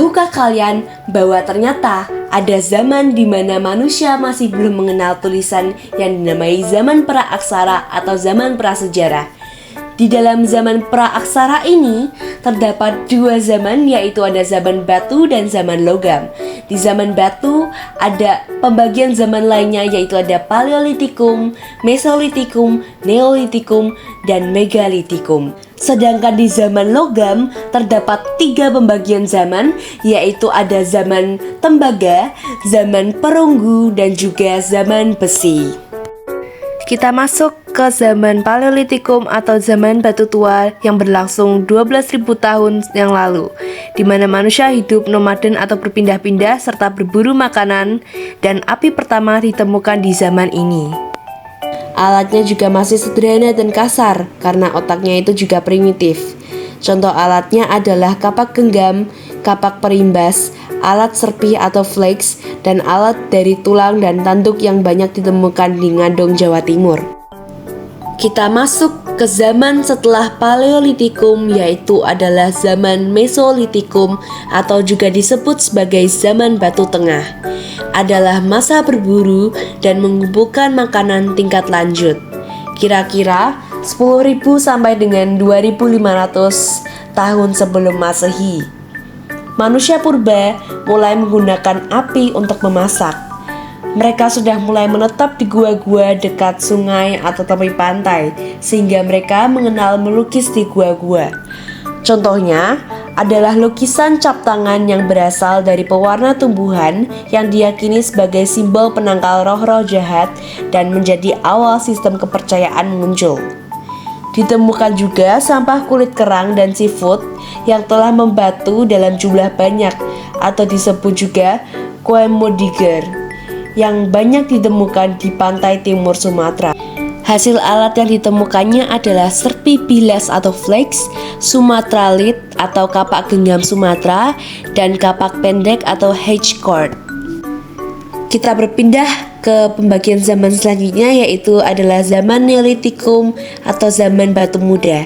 Tahukah kalian bahwa ternyata ada zaman di mana manusia masih belum mengenal tulisan yang dinamai zaman praaksara atau zaman prasejarah? Di dalam zaman praaksara ini terdapat dua zaman, yaitu ada zaman batu dan zaman logam. Di zaman batu ada pembagian zaman lainnya, yaitu ada Paleolitikum, Mesolitikum, Neolitikum, dan Megalitikum. Sedangkan di zaman logam terdapat tiga pembagian zaman, yaitu ada zaman tembaga, zaman perunggu, dan juga zaman besi. Kita masuk ke zaman Paleolitikum atau zaman batu tua yang berlangsung 12.000 tahun yang lalu, di mana manusia hidup nomaden atau berpindah-pindah serta berburu makanan, dan api pertama ditemukan di zaman ini. Alatnya juga masih sederhana dan kasar karena otaknya itu juga primitif. Contoh alatnya adalah kapak genggam, kapak perimbas, alat serpih atau flex, dan alat dari tulang dan tanduk yang banyak ditemukan di Ngandong, Jawa Timur. Kita masuk ke zaman setelah Paleolitikum, yaitu adalah zaman Mesolitikum atau juga disebut sebagai zaman Batu Tengah. Adalah masa berburu dan mengumpulkan makanan tingkat lanjut. Kira-kira 10.000 sampai dengan 2.500 tahun sebelum Masehi. Manusia purba mulai menggunakan api untuk memasak. Mereka sudah mulai menetap di gua-gua dekat sungai atau tepi pantai, sehingga mereka mengenal melukis di gua-gua. Contohnya adalah lukisan cap tangan yang berasal dari pewarna tumbuhan yang diyakini sebagai simbol penangkal roh-roh jahat dan menjadi awal sistem kepercayaan muncul. Ditemukan juga sampah kulit kerang dan seafood yang telah membatu dalam jumlah banyak atau disebut juga Koemodiger yang banyak ditemukan di pantai timur Sumatera. Hasil alat yang ditemukannya adalah serpi bilas atau flex, sumatralit atau kapak genggam Sumatera, dan kapak pendek atau H-cord. Kita berpindah ke pembagian zaman selanjutnya, yaitu adalah zaman Neolitikum atau zaman batu muda.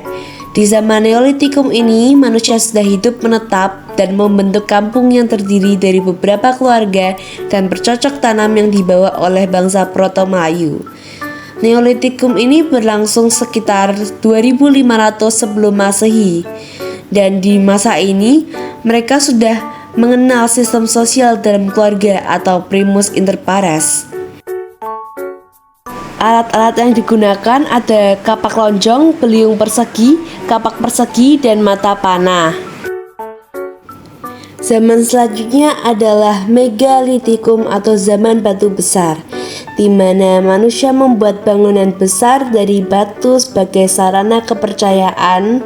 Di zaman Neolitikum ini, manusia sudah hidup menetap dan membentuk kampung yang terdiri dari beberapa keluarga dan bercocok tanam yang dibawa oleh bangsa Proto-Melayu. Neolitikum ini berlangsung sekitar 2500 sebelum Masehi, dan di masa ini mereka sudah mengenal sistem sosial dalam keluarga atau primus inter pares. Alat-alat yang digunakan ada kapak lonjong, beliung persegi, kapak persegi, dan mata panah. Zaman selanjutnya adalah Megalitikum atau zaman batu besar, di mana manusia membuat bangunan besar dari batu sebagai sarana kepercayaan,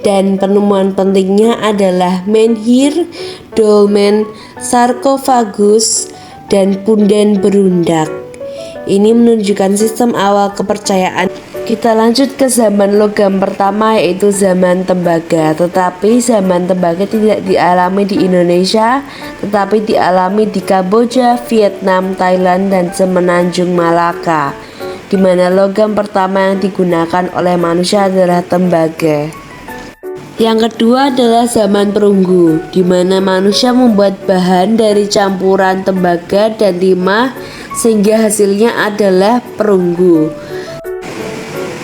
dan penemuan pentingnya adalah menhir, dolmen, sarkofagus, dan punden berundak. Ini menunjukkan sistem awal kepercayaan. Kita lanjut ke zaman logam pertama, yaitu zaman tembaga. Tetapi zaman tembaga tidak dialami di Indonesia, tetapi dialami di Kamboja, Vietnam, Thailand, dan Semenanjung Malaka, di mana logam pertama yang digunakan oleh manusia adalah tembaga. Yang kedua adalah zaman perunggu, di mana manusia membuat bahan dari campuran tembaga dan timah sehingga hasilnya adalah perunggu.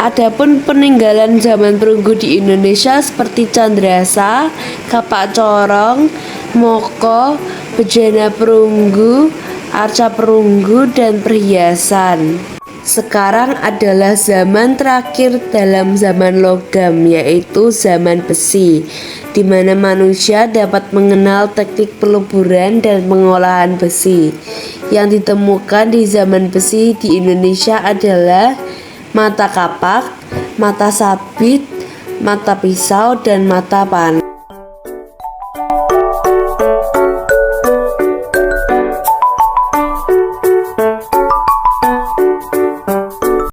Adapun peninggalan zaman perunggu di Indonesia seperti candrasa, kapak corong, moko, bejana perunggu, arca perunggu, dan perhiasan. Sekarang adalah zaman terakhir dalam zaman logam, yaitu zaman besi, di mana manusia dapat mengenal teknik peluburan dan pengolahan besi. Yang ditemukan di zaman besi di Indonesia adalah mata kapak, mata sabit, mata pisau, dan mata panah.